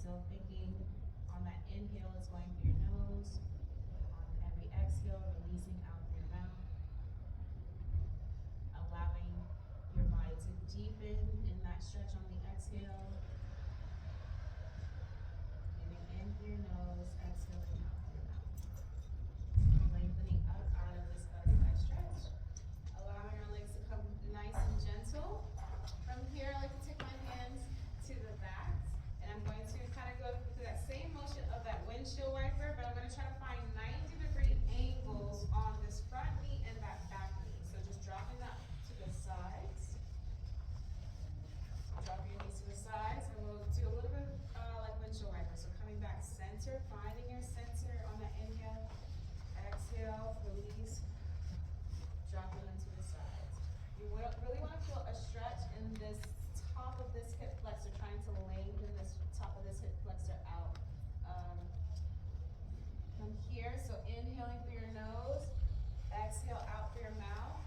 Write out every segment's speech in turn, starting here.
Still thinking on that inhale, it's going through your nose. On every exhale, releasing out through your mouth. Allowing your body to deepen in that stretch on the exhale. Breathing in through your nose, exhaling out through your mouth. Lengthening up out of this butterfly stretch. Allowing our legs to come nice and gentle. From here, I like to take my hands to the back. And I'm going to kind of go through that same motion of that windshield wiper, but I'm going to try to find 90-degree angles on this front knee and that back knee. So just dropping that to the sides. Drop your knees to the sides, and we'll do a little bit like windshield wiper. So coming back center, finding your center on that inhale. Exhale, release, dropping them to the sides. You really want to feel a stretch in this top of this hip flexor, trying to lengthen this top of this hip flexor out. From here, so inhaling through your nose, exhale out through your mouth.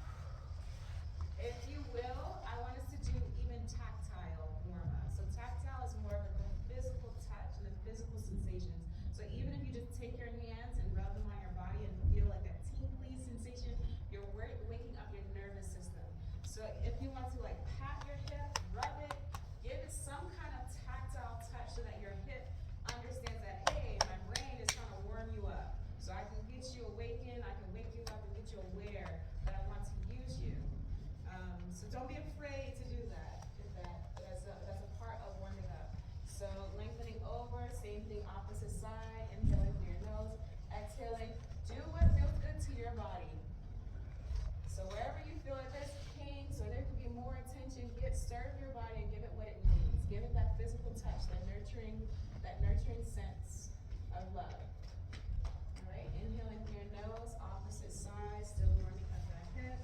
If you will, I want us to do even tactile warm-up. So tactile is more of the physical touch and the physical sensations. So even if you just take your hands and rub them on your body and feel like that tingly sensation, you're waking up your nervous system. So if you want to like pat your hip, rub it, give it some kind of tactile touch so that your hip understands that, hey, my brain is trying to warm you up. So I can get you awakened, I can wake you up and get you aware that I want to use you. So don't be afraid to do that. If that's a part of warming up. So lengthening over, same thing, opposite side, inhaling through your nose, exhaling. Do what feels good to your body. So wherever you feel like there's pain, so there could be more attention, serve your body and give it what it needs. Give it that physical touch, that nurturing sense of love. All right, inhaling through your nose, opposite side, still warming up that hip.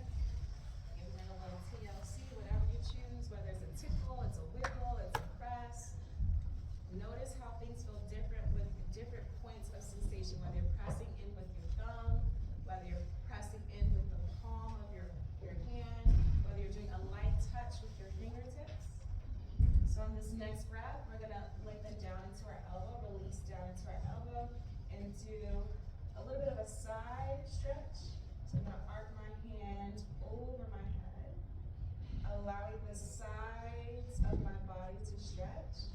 Giving it a little TLC, whatever you choose, whether it's a tickle, it's a wiggle, it's a press. Notice how things feel different with different points of sensation, whether you're pressing in with your thumb, whether you're pressing in with the palm of your hand, whether you're doing a light touch with your fingertips. So on this next breath, we're going to lengthen down into our elbow, release down into our elbow, and do a little bit of a side stretch. So I'm going to arc my hand over my head, allowing the sides of my body to stretch.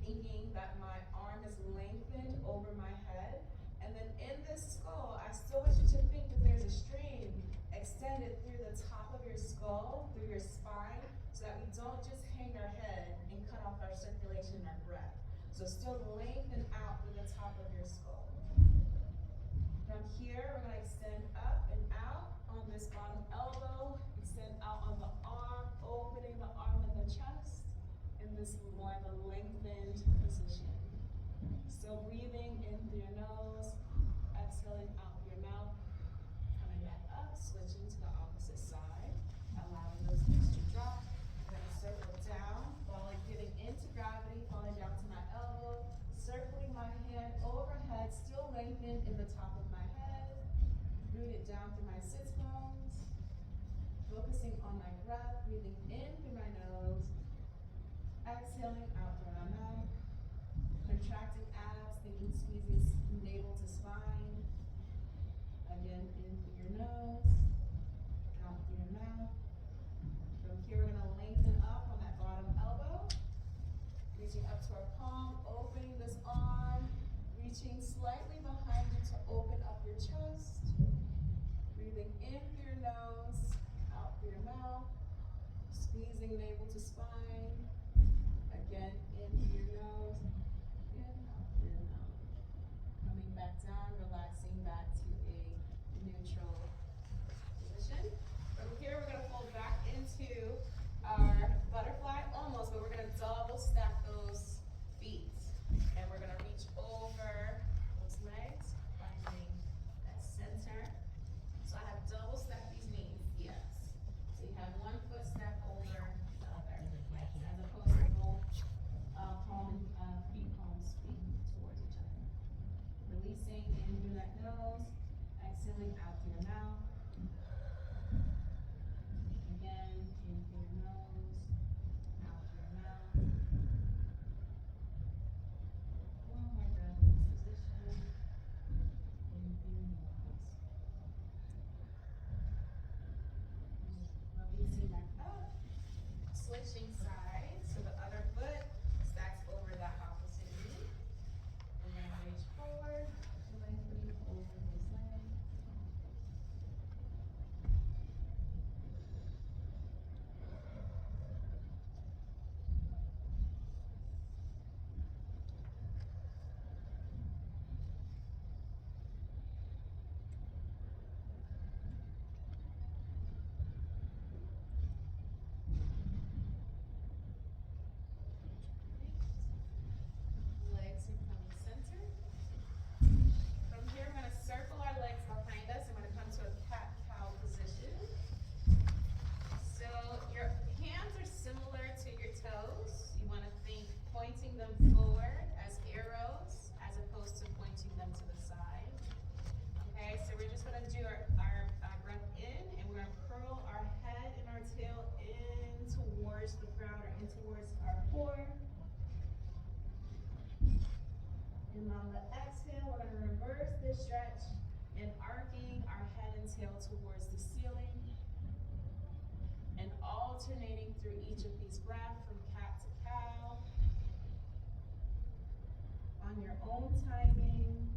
Thinking that my arm is lengthened over my head. And then in this skull, I still want you to think that there's a string extended through the top of your skull, through your spine, so that we don't just hang our head and cut off our circulation and our breath. So still lengthen out through the top of your skull. From here, we're going to extend up and out on this bottom elbow, extend out on the arm, opening the arm and the chest. In this more of a lengthened position. Still breathing in through your nose, exhaling out through your mouth, coming back up, switching to the opposite side, allowing those hips to drop. I'm going to circle down, getting into gravity, falling down to my elbow, circling my hand overhead, still lengthened in the top of my head, rooted down through my sits bones, focusing on my breath, breathing in through my nose, exhaling out through my mouth, contracting abs, thinking squeezing navel to spine. Again, in through your nose, out through your mouth. From here, we're going to lengthen up on that bottom elbow, reaching up to our palm, opening this arm, reaching slightly behind you to open up your chest. Breathing in through your nose, out through your mouth, squeezing navel to spine. Again, in through your nose, in, out through your mouth. Coming back down, relaxing back to a neutral position. From here, we're going to fold back into our butterfly, almost, but we're going to double stack those feet. And we're going to reach over those legs, finding that center. So I have double stacked these knees, yes. So you have one foot stacked over the other, like that. deeper stretch and arcing our head and tail towards the ceiling and alternating through each of these breaths from cat to cow on your own timing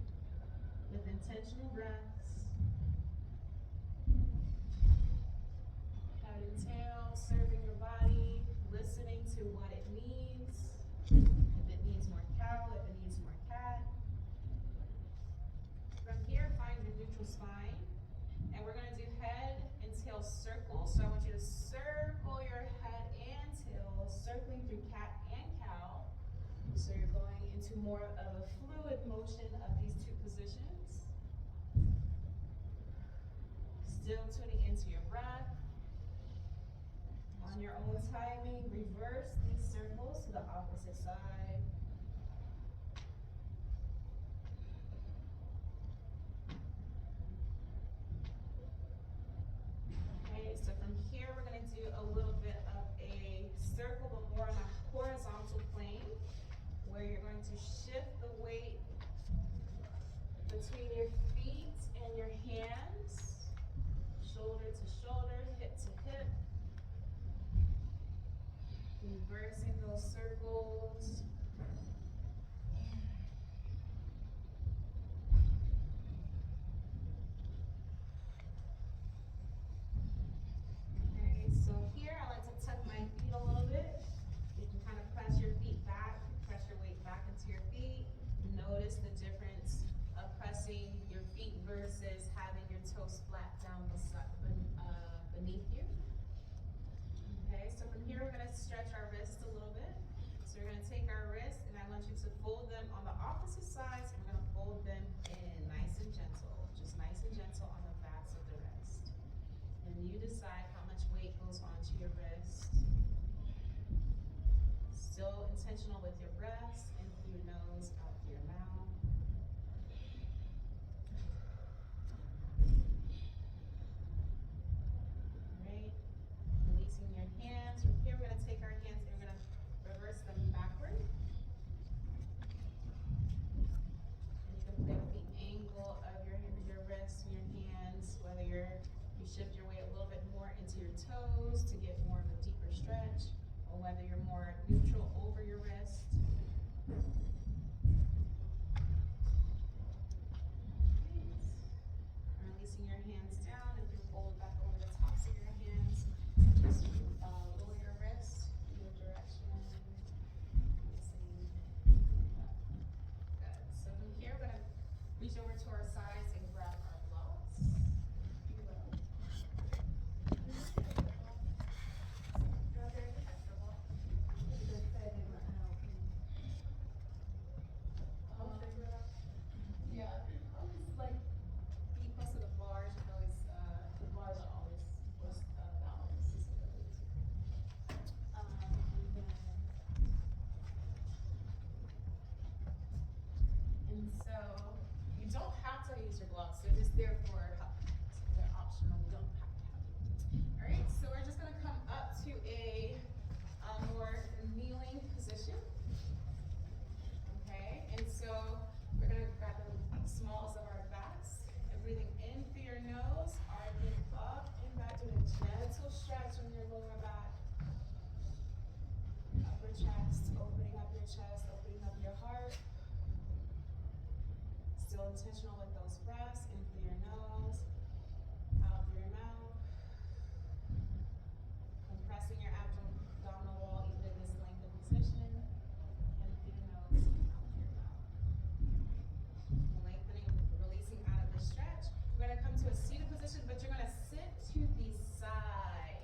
with intentional breaths. Head and tail serving your body, listening to what it needs. If it needs more cow, if it needs more cat. From here, find your neutral spine. And we're going to do head and tail circles. So I want you to circle your head and tail, circling through cat and cow. So you're going into more of a fluid motion of these two positions. Still tuning into your breath. On your own timing, reverse these circles to the opposite side. Okay, so from here we're going to do a little bit of a circle, but more on a horizontal plane, where you're going to shift the weight between your feet and your hands, shoulder to shoulder, hip to hip. Reversing those circles. Okay, so here I like to tuck my feet a little bit. You can kind of press your feet back, press your weight back into your feet. Notice the difference of pressing your feet versus having your toes flat down beneath you. Okay, so from here we're going to stretch our wrists a little bit. So we're going to take our wrists and I want you to fold them on the opposite sides and we're going to fold them in nice and gentle. Just nice and gentle on the backs of the wrist. And you decide how much weight goes onto your wrist. Still intentional with your breaths, in through your nose, out through your mouth. Great. Releasing your hands. From here, we're going to take our hands and we're going to reverse them backward. And you can play with the angle of your wrists and your hands, whether you shift your weight a little bit more into your toes to get more of a deeper stretch, or whether you're more neutral over your wrist. Releasing your hands down and you fold back over the tops of your hands. Just lower your wrist in your direction. Releasing. Good. So from here, we're going to reach over to our sides and grab our blocks. You will. Yeah, always like be close to the bars. You can always the bars are always close balance. And so you don't have to use your gloves. They're just there for help. So they're optional. You don't have to have them. All right. So we're just gonna come up to a more kneeling position. Okay. And so we're gonna grab the smallest of our backs and breathing in through your nose, arcing up and back, doing a gentle stretch on your lower back. Upper chest, opening up your chest, opening up your heart. Still intentional with those breaths, in through your nose, out through your mouth. Compressing your abdominal wall even in this lengthened position. In through your nose, out through your mouth. Lengthening, releasing out of the stretch. We're going to come to a seated position, but you're going to sit to the side.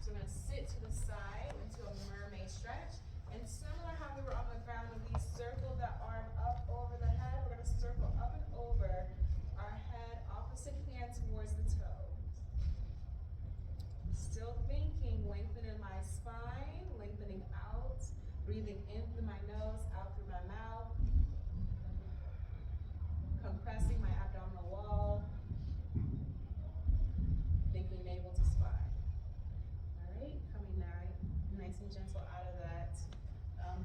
So we're going to sit to the side into a mermaid stretch. And similar how we were on the ground when we circled that arm up over the head, we're going to circle up and over our head, opposite hand towards the toe. Still thinking, lengthening my spine, lengthening out, breathing in through my nose, out through my mouth. Compressing my abdominal wall, thinking navel to spine. All right, coming nice and gentle out of that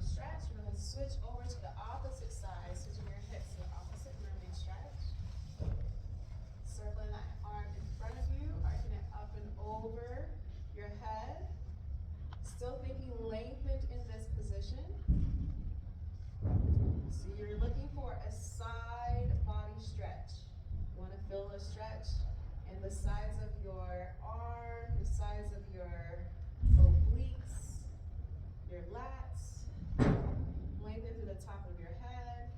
stretch. We're going to switch over to the opposite side, switching your hips to the opposite mermaid stretch. the sides of your arm, the sides of your obliques, your lats. Lengthen through the top of your head.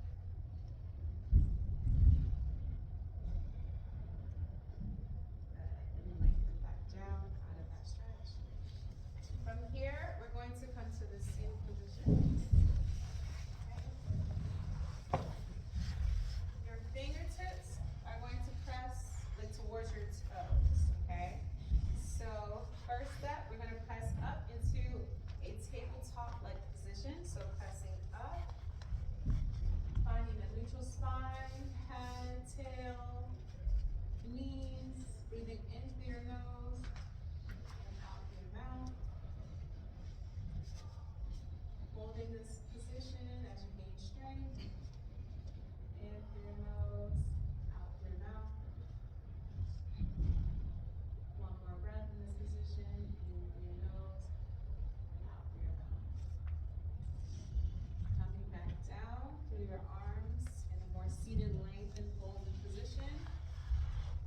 And lengthen back down out of that stretch. From here, we're going to come to the seated position. Okay. Your fingertips are going to press like towards your toes, okay? So first step, we're gonna press up into a tabletop-like position. So pressing up, finding a neutral spine, head, tail, knees, breathing in through your nose and out through your mouth. Holding this position as you gain strength. In through your nose, out through your mouth. One more breath in this position. In through your nose, out through your mouth. Coming back down through your arms in a more seated, lengthened, folded position.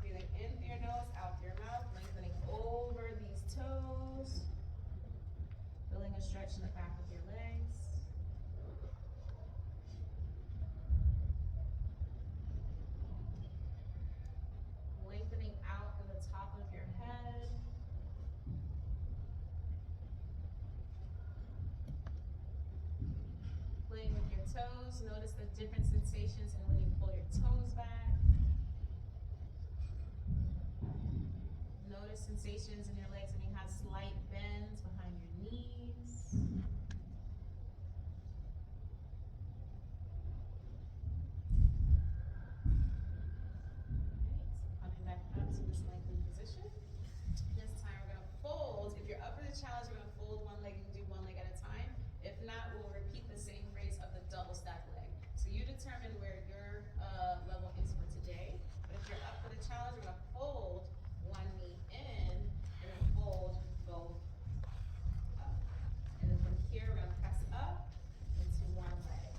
Breathing in through your nose, out through your mouth, lengthening over these toes. Feeling a stretch in the back of your legs. Lengthening out from the top of your head. Playing with your toes. Notice the different sensations and when you pull your toes back. Notice sensations in your legs when you have slight bends behind your knees. Coming back up to this lengthened position. This time we're gonna fold. If you're up for the challenge, we're gonna fold one leg and do one leg at a time. If not, we'll repeat the same phrase of the double stack leg. So you determine where your level is for today. But if you're up for the challenge, we're gonna fold one knee in and then fold both up. And then from here, we're gonna press up into one leg.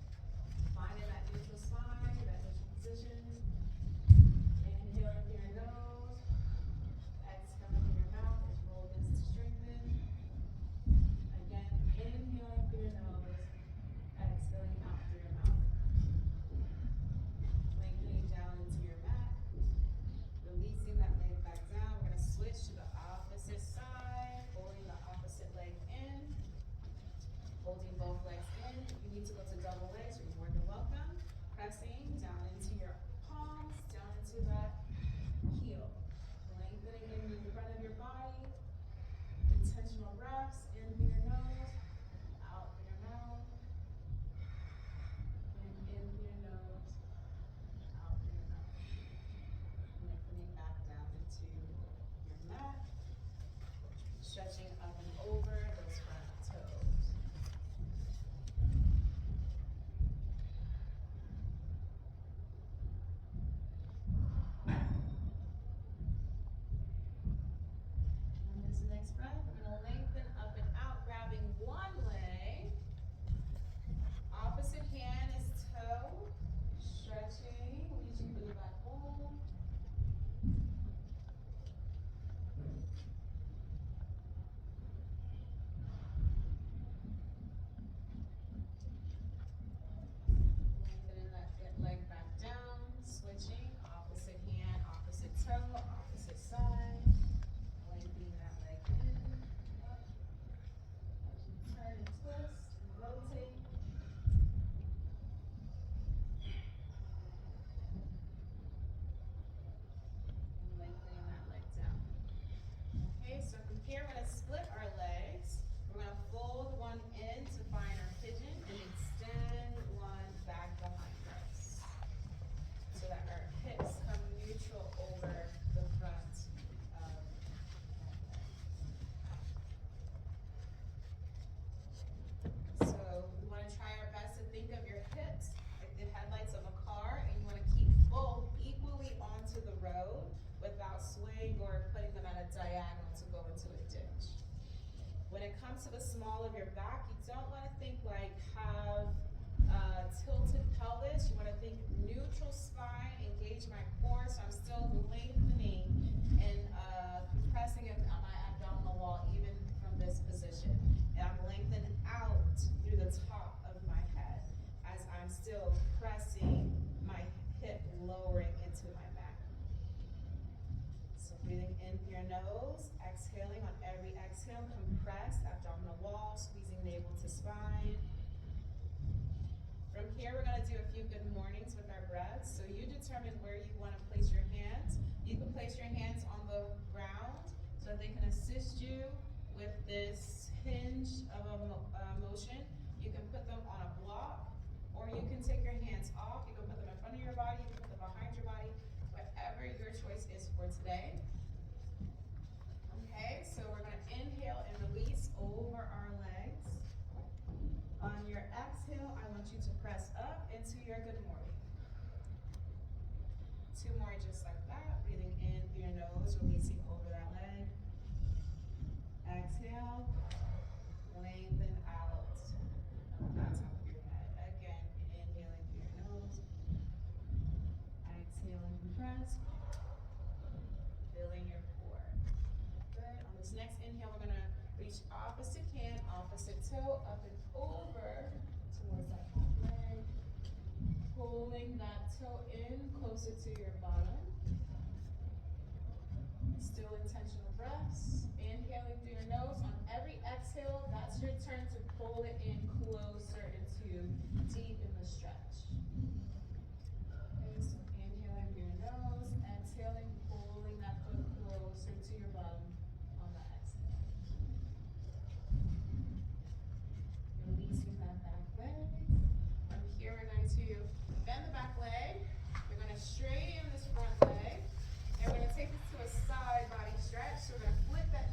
Finding that neutral spine, that neutral position. Inhale in through your nose. Exhale in through your mouth as you roll this to strengthen. Again, inhaling through your nose. Exhaling out through your mouth. Lengthening down into your mat. Releasing that leg back down. We're gonna switch to the opposite side. Folding the opposite leg in. Holding both legs in. If you need to go to double legs, you're more than welcome. Pressing down into your palms, down into that heel. Lengthening in the front of your body. Intentional breaths in through your nose, out through your mouth. And in through your nose, out through your mouth. Lengthening back down into your mat. Stretching up and over those front toes. And this next breath, we're gonna lengthen up and out, grabbing one leg. Opposite hand is toe. Stretching, reaching for the back bone. Lengthening that leg back down, switching, opposite hand, opposite toe, opposite side. Lengthening that leg in, up. As you turn and twist and rotate. And lengthening that leg down. Okay, so from here, we're gonna split our legs. We're gonna fold one in to find our pigeon and extend one back behind us. So that our hips come neutral over the front of that leg. So we wanna try our best to think of your hips like the headlights of a car, and you wanna keep both equally onto the road without swaying or putting them at a diagonal to go into a ditch. When it comes to the small of your back, you don't wanna think like have tilted pelvis. You wanna think neutral spine, engage my core, so I'm still lengthening and exhale, compress abdominal wall, squeezing navel to spine. From here, we're gonna do a few good mornings with our breaths. So you determine where you wanna place your hands. You can place your hands on the ground so that they can assist you with this hinge of a motion. You can put them on a block, or you can take your hands off. You can put them in front of your body, you can put them behind your body, whatever your choice is for today. Okay, so we're gonna inhale and release over our legs. On your exhale, I want you to press up into your good morning. 2 more just like that. Breathing in through your nose, releasing over that leg. Exhale, lengthen out on top of your head. Again, inhaling through your nose. Exhale and compress. Filling your core. Good. On this next inhale, we're gonna reach opposite hand, opposite toe, up and over towards that back leg. Pulling that toe in closer to your bottom. Still intentional breaths. Inhaling through your nose. On every exhale, that's your turn to pull it in closer into deep in the stretch. Okay, so inhaling through your nose, exhaling, pulling that foot closer to your bottom on the exhale. Releasing that back leg. From here, we're going to bend the back leg. We're going to straighten this front leg. And we're going to take this to a side body stretch. So we're going to flip that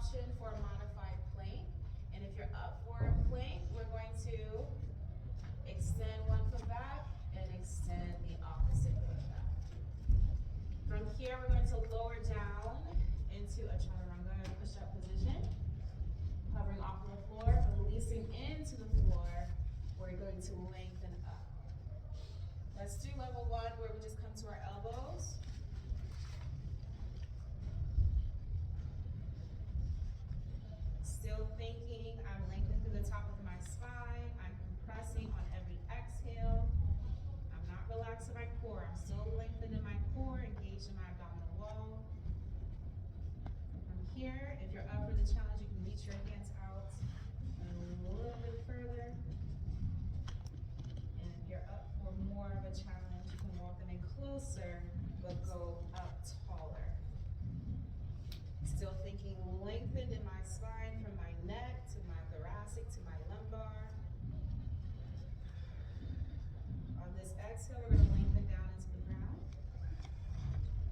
option for a modified plank. And if you're up for a plank, we're going to extend one foot back and extend the opposite foot back. From here, we're going to lower down into a chaturanga push-up position. Hovering off of the floor, releasing into the floor, we're going to lengthen up. Let's do level one where we just come to our elbows. Still thinking, I'm lengthening through the top of my spine. I'm compressing on every exhale. I'm not relaxing my core. I'm still lengthening my core, engaging my abdominal wall. From here, if you're up for the challenge, you can reach your hands out a little bit further. And if you're up for more of a challenge, you can walk them in closer, but go up taller. Still thinking lengthened in my spine from my neck to my thoracic to my lumbar. On this exhale, we're going to lengthen down into the ground.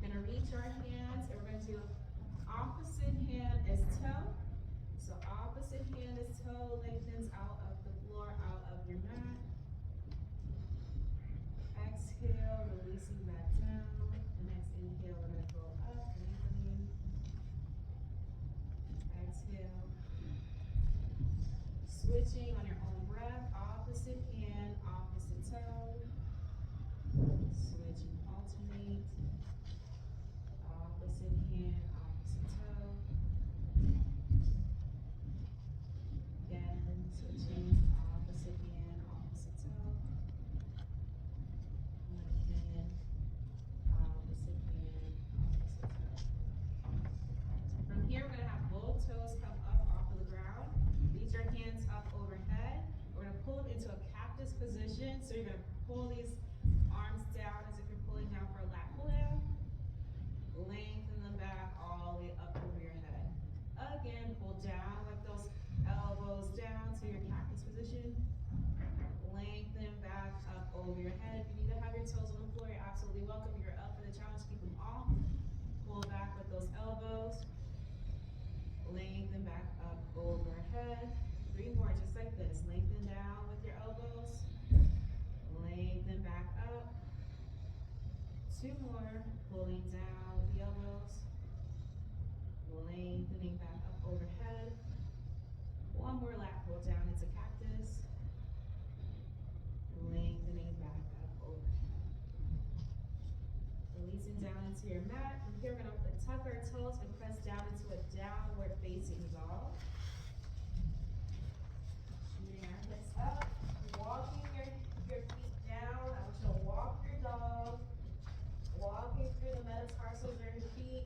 We're going to reach our hands and we're going to do opposite hand is toe. So opposite hand is toe, lengthens out of the floor, out of your mat. Exhale, releasing that down. The next inhale, we're going to go up, lengthening. Exhale. Switching on your own breath, opposite hand, opposite toe. Switch and alternate. Opposite hand, opposite toe. Again, switching, opposite hand, opposite toe. Again, opposite hand, opposite toe. From here, we're going to have both toes come up off of the ground. Reach your hands up overhead. We're going to pull it into a cactus position. So you're going to pull these arms down as if you're pulling down for a lat pull down. Lengthen them back all the way up over your head. Again, pull down with those elbows down to your cactus position. Lengthen back up over your head. If you need to have your toes on the floor, you're absolutely welcome. You're up for the challenge, keep them off. Pull back with those elbows. Lengthen back up overhead. 3 more, just like this. Lengthen down with your elbows. Lengthen back up. 2 more, pulling down with the elbows. Lengthening back up overhead. 1 more lat pull down into cactus. Lengthening back up overhead. Releasing down into your mat. From here, we're going to tuck our toes and press down into a downward facing dog. Shooting our hips up, walking your feet down. I want you to walk your dog, walking through the metatarsals of your feet,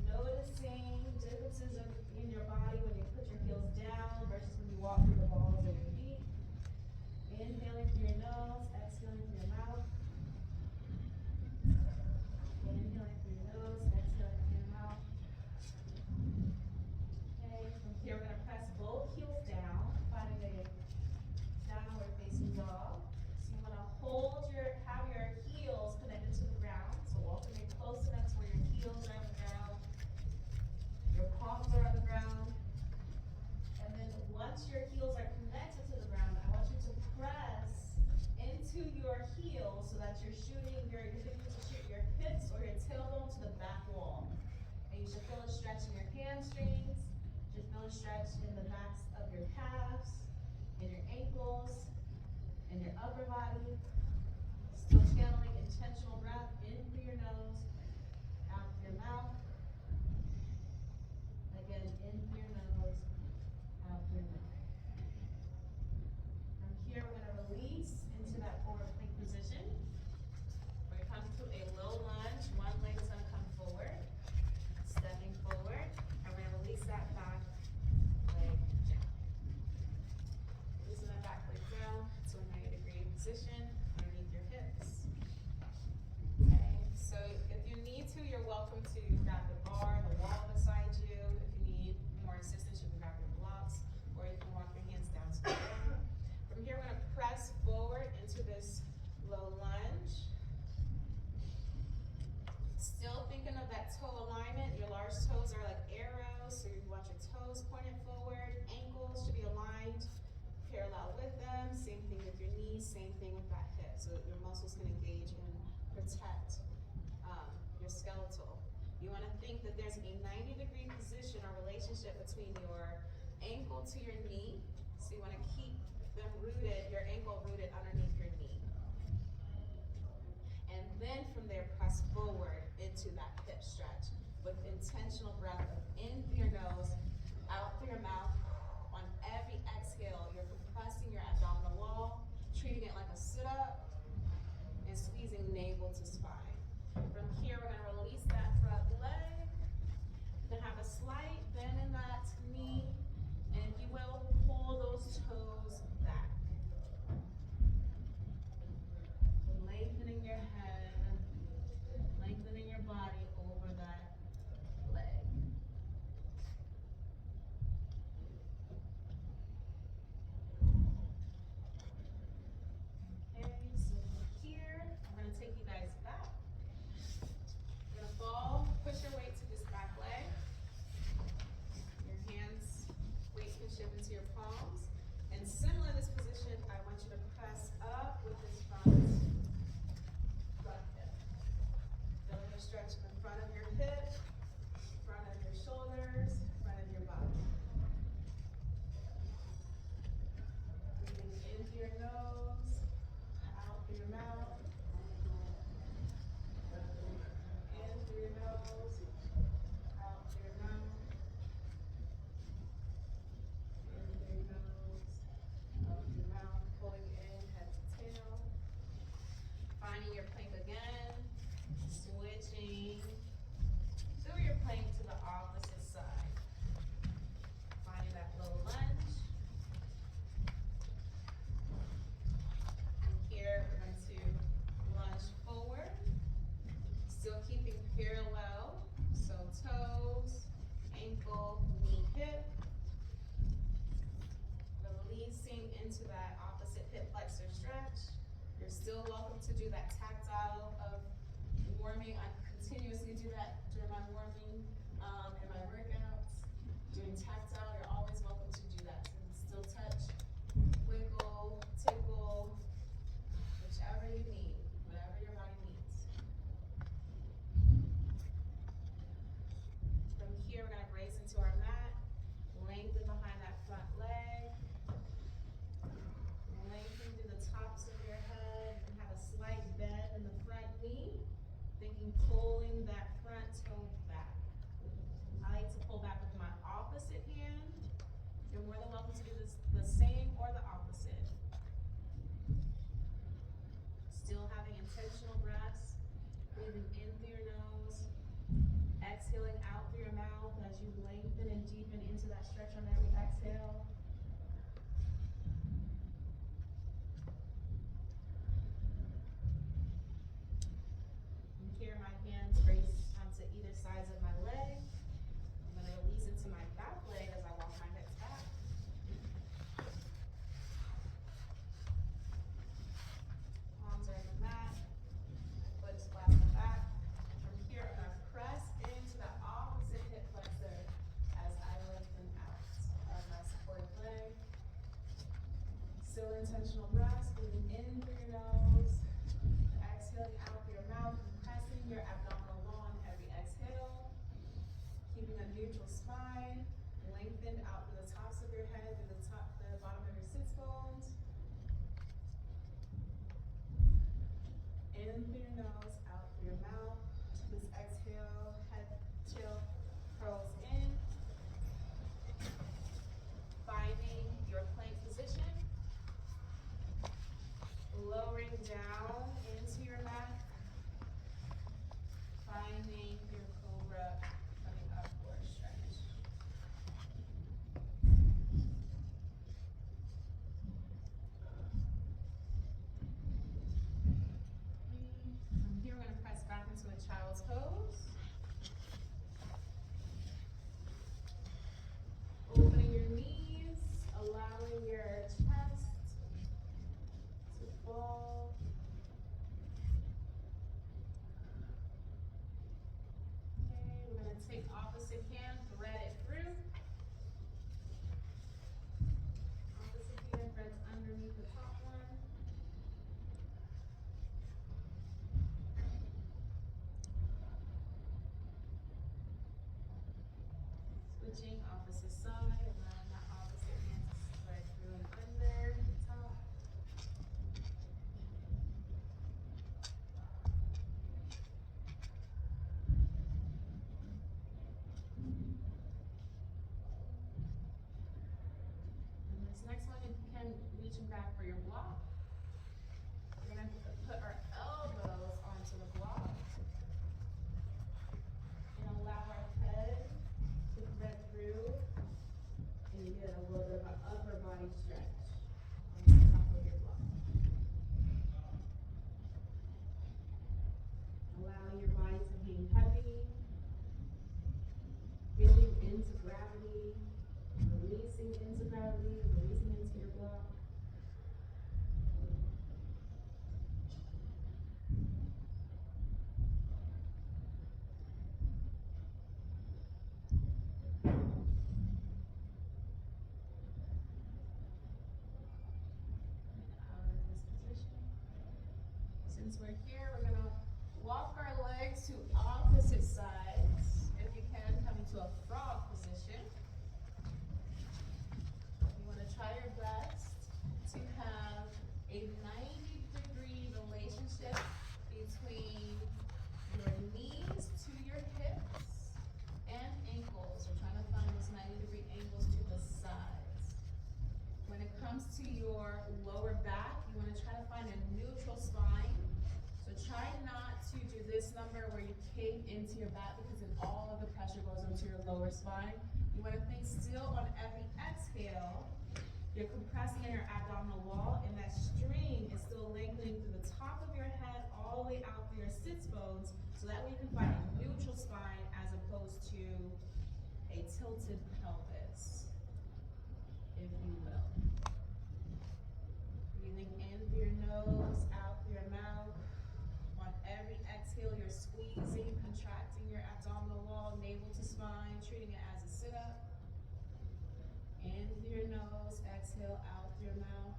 noticing differences in your body when you put your heels down versus when you walk through the balls of your feet. Inhaling through your nose, exhaling through your mouth. Inhaling through your nose, exhaling through your mouth. Okay, from here we're going to press both heels down, finding a downward facing dog. So you want to have your heels connected to the ground. So walking in close enough to where your heels are on the ground. Your palms are on the ground. And then once your heels are connected to the ground, I want you to press into your heels so that you're shooting your hips or your tailbone to the back wall. And you should feel a stretch in your hamstrings. You should feel a stretch in the backs of your calves, in your ankles, in your upper body. Still channeling intentional breath in through your nose, out through your mouth. Again, in through your nose, out through your mouth. From here, we're going to release into that forward plank position. We're going to come to a low lunge. One leg is going to come forward, stepping forward, and we're going to release that back leg down. Releasing that back leg down to a 90-degree position underneath your hips. Okay, so if you need to, you're welcome to grab the bar, the wall beside you. If you need more assistance, you can grab your blocks, or you can walk your hands down to the ground. From here, we're going to press forward into this low lunge. Still thinking of that toe alignment. Your large toes are like arrows, so you want your toes so your muscles can engage and protect your skeletal. You want to think that there's a 90-degree position or relationship between your ankle to your knee. So you want to keep them rooted, your ankle rooted underneath your knee. And then from there, press forward into that hip stretch with intentional breath of in through your nose, out through your mouth. On every exhale, you're compressing your abdominal wall, treating it like a sit-up, and squeezing navel to spine. From here, we're gonna release that front leg. You're gonna have a slight bend in that knee, and if you will, pull those toes back. Lengthening your head, lengthening your body over that leg. Okay, so from here, I'm gonna take you guys back. You're gonna fall, push your weight to this back leg. Your hands, weight can shift into your palms. And similar to this position, I want you to press up with this front hip. Feeling the stretch in the front of your hip, front of your shoulders, front of your body. Breathing in through your nose, out through your mouth. In through your nose, out through your mouth. In through your nose, out through your mouth. Pulling in head to tail. Finding your plank again. Switching through your plank to the opposite side. Finding that low lunge. And here we're going to lunge forward. Still keeping parallel. So toes, ankle, knee, hip. Releasing into that opposite hip flexor stretch. You're still welcome to do that tactile of warming. I continuously do that during my warming in my workouts. Doing tactile, you're always welcome to do that. To still touch, wiggle, tickle, whichever you need, whatever your body needs. From here, we're gonna brace into our mat, lengthen behind that front leg, lengthen through the tops of your head, and have a slight bend in the front knee, thinking pulling that front toe back. I like to pull back with my opposite hand. You're more than welcome to do this the same or the opposite. Still having intentional breaths, breathing in through your nose, exhaling out through your mouth as you lengthen and deepen into that stretch on every exhale. And here my hands brace onto either sides of my leg. I'm going to release into my back leg as I walk my hips back. Palms are in the mat, foot is flat on the back. From here, I'm going to press into the opposite hip flexor as I lengthen out of my supported leg. Still intentional breaths, breathing in through your nose, exhaling out through your mouth, compressing your abdominal wall on every exhale. Keeping a neutral spine, lengthened out through the tops of your head, through the bottom of your sits bones. In through your nose, out through your mouth. This exhale, head chill, curls in. Finding your plank position. Lowering down into your mat. Finding your cobra coming up for a stretch. From here, we're going to press back into a child's pose. Opening your knees, allowing your chest to fall. Since we're here, we're gonna walk our legs to opposite sides. If you can, come into a frog position. You wanna try your best to have a 90-degree relationship between your knees to your hips and ankles. We're trying to find those 90-degree angles to the sides. When it comes to your lower back, you want to try to find a neutral spine. So try not to do this number where you cave into your back because then all of the pressure goes into your lower spine. You want to think still on every exhale. You're compressing in your abdominal wall, and that string is still lengthening through the top of your head all the way out through your sits bones, so that way you can find a neutral spine as opposed to a tilted pelvis, if you will. Breathing in through your nose, out through your mouth. On every exhale, you're squeezing, contracting your abdominal wall, navel to spine, treating it as a sit-up. In through your nose, exhale out through your mouth.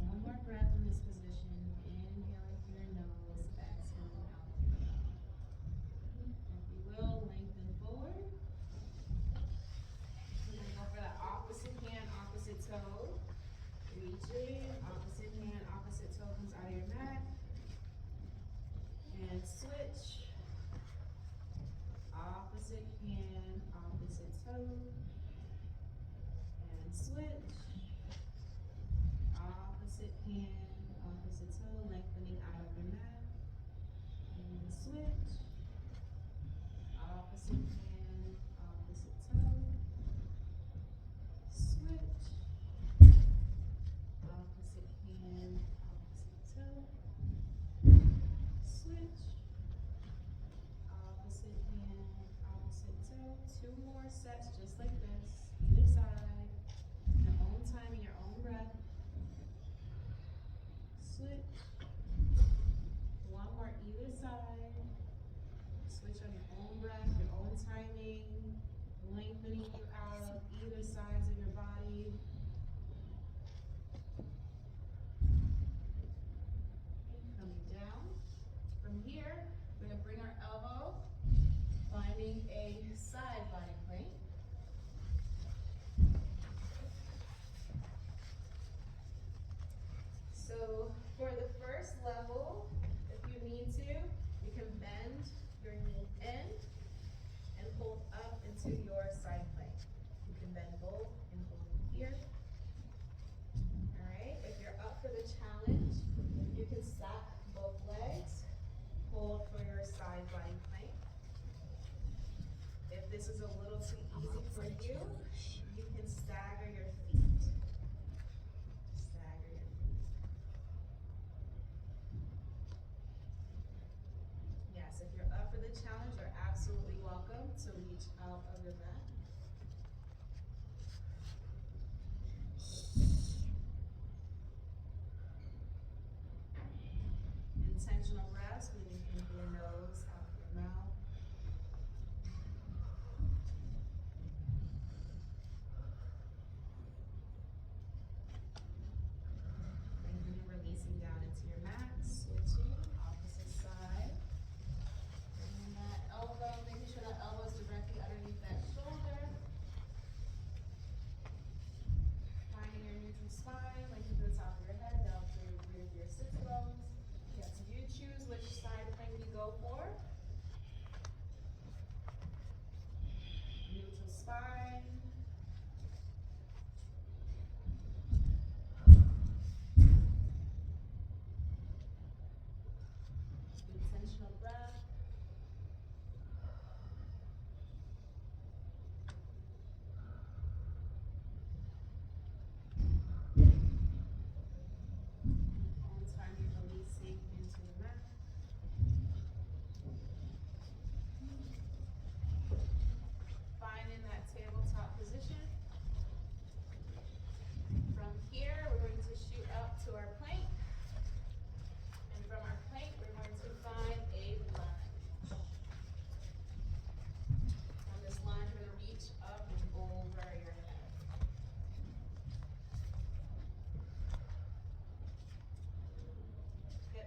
One more breath in this position. Inhaling through your nose, exhaling out through your mouth. If you will, lengthen forward. We're gonna go for that opposite hand, opposite toe. Reaching, opposite hand, opposite toe comes out of your mat. And switch. Opposite hand, opposite toe. And switch. Opposite hand, opposite toe, lengthening out of your mat. And switch. Opposite hand, opposite toe. Switch. Opposite hand, opposite toe. Switch. Opposite hand, opposite toe. Two more sets just like this, either side. Your own time and your own breath. Switch. One more either side. Switch on your own breath, your own timing, lengthening you out of either sides of your body. Okay, coming down. From here, we're gonna bring our elbow, finding a side body plank. So for the first level, if you need to, you can bend your knee in and hold up into your side plank. You can bend both and hold here. All right, if you're up for the challenge, you can stack both legs, hold for your side body plank. If this is a little too easy for you, you can stagger your feet. Stagger your feet. Yes, if you're up for the challenge, you're absolutely welcome to reach out of your mat. Intentional breaths, breathing in through your nose, out through your mouth.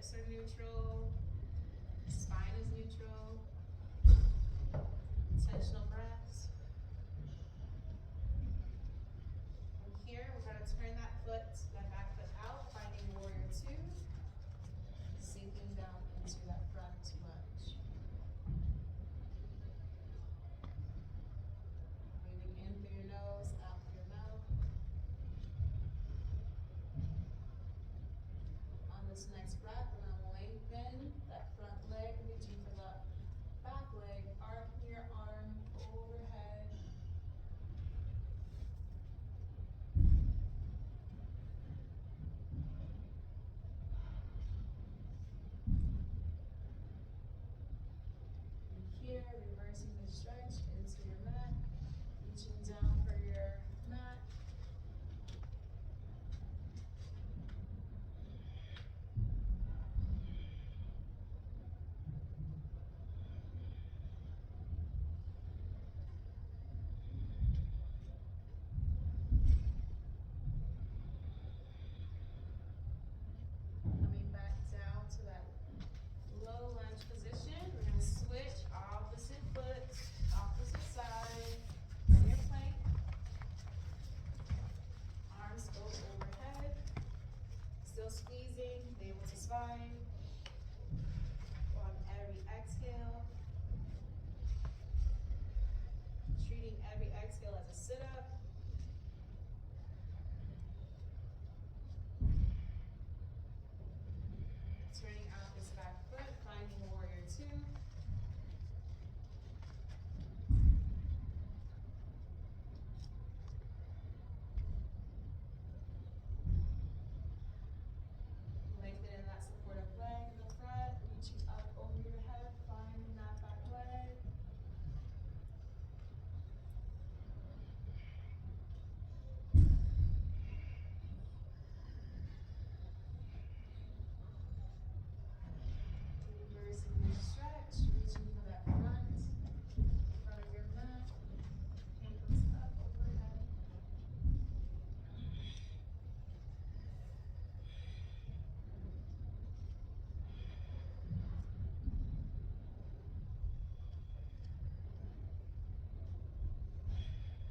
hips are neutral, spine is neutral, intentional breaths. From here, we're gonna turn that back foot out, finding warrior two, sinking down into that front lunge. Breathing in through your nose, out through your mouth. On this next breath, we're gonna lengthen that front leg, reaching for the back leg, arcing your arm overhead. And here, reversing the stretch into your mat, reaching down for your mat. Coming back down to that low lunge position. We're gonna switch opposite foot, opposite side from your plank. Arms go overhead. Still squeezing, navel to spine. On every exhale. Treating every exhale as a sit-up. Turning out this back foot, finding warrior two. Lengthening that supportive leg in the front, reaching up over your head, finding that back leg. Reversing your stretch, reaching for that front of your mat. Ankles up overhead.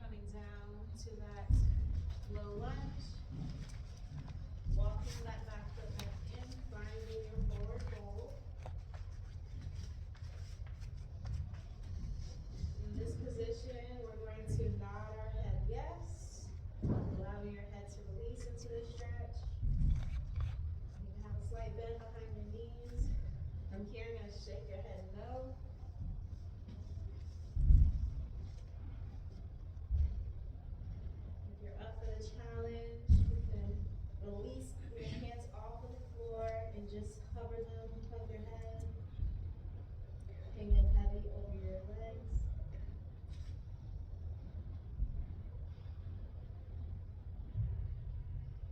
Coming down to that low lunge. Walking that back foot back in, finding your forward fold. In this position, we're going to nod our head yes, allowing your head to release into the stretch. You can have a slight bend behind your knees. From here, you're gonna shake your head no. If you're up for the challenge, you can release your hands off of the floor and just hover your head. Hanging heavy over your legs.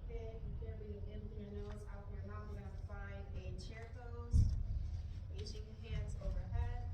Okay, from here, breathing in through your nose, out through your mouth, we're gonna find a chair pose. Reaching hands overhead.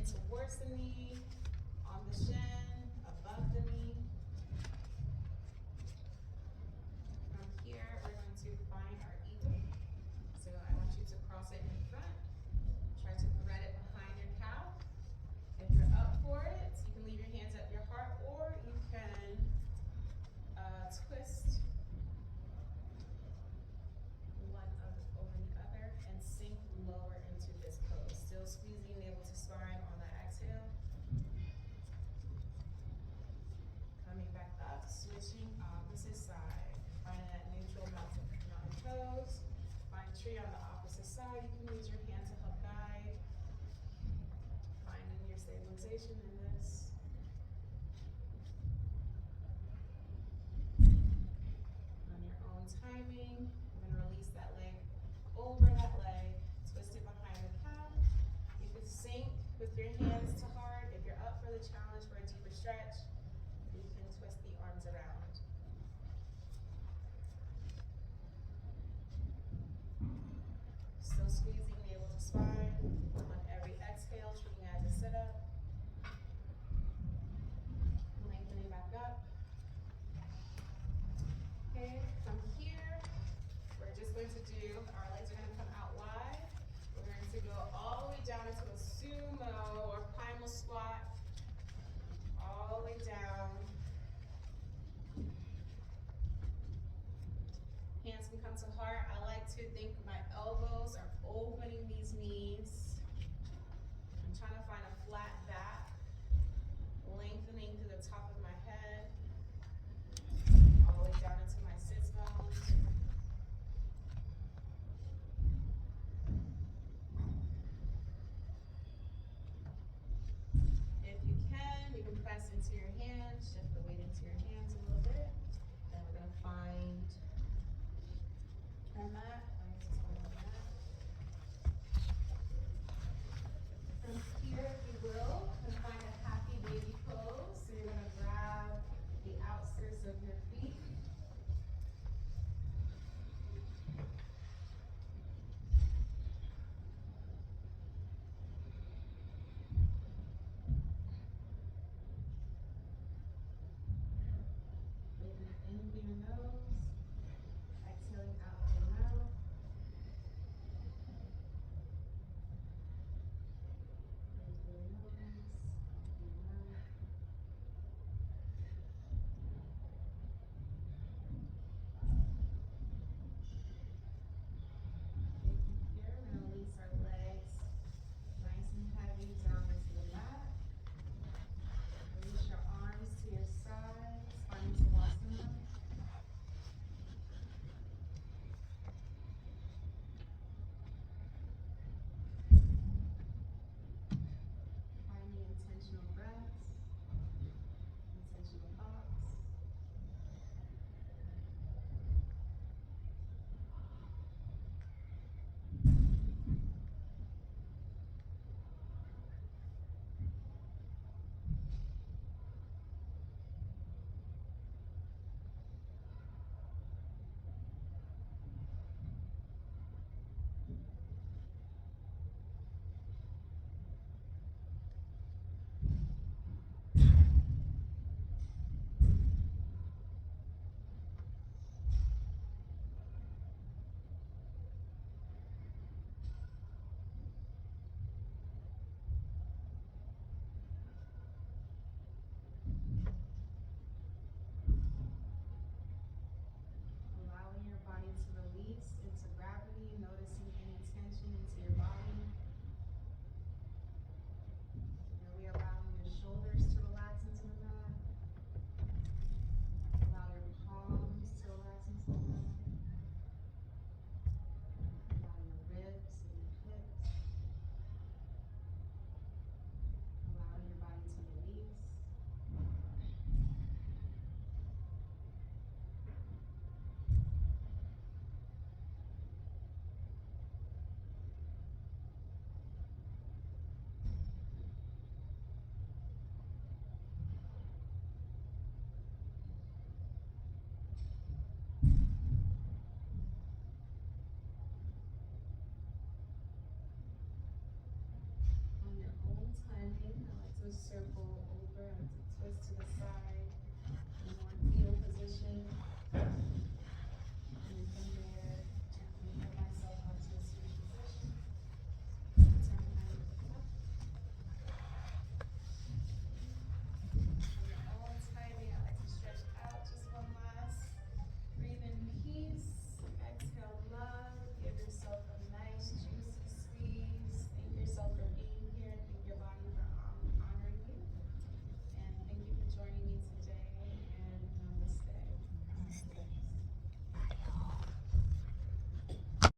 towards the knee, on the shin, above the knee. From here, we're going to find our eagle. So I want you to cross it in front. Try to thread it behind your calf. If you're up for it, you can leave your hands at your heart, or you can twist one over the other and sink lower into this pose. Still squeezing the navel to spine on the exhale. Coming back up, switching opposite side. Finding that neutral mountain pose. Find tree on the opposite side. You can use your hand to help guide. Finding your stabilization in this. On your own timing, you're gonna release that leg over that leg, twist it behind the calf. You can sink with your hands to heart. If you're up for the challenge for a deeper stretch, you can twist the arms around. Still squeezing the navel to spine. On every exhale, treating it as a sit-up. Lengthening back up. Okay, from here, we're just going to do, our legs are going to come out wide. We're going to go all the way down into a sumo or primal squat. All the way down. Hands can come to heart. I like to think my elbows are opening these knees. I'm trying to find a flat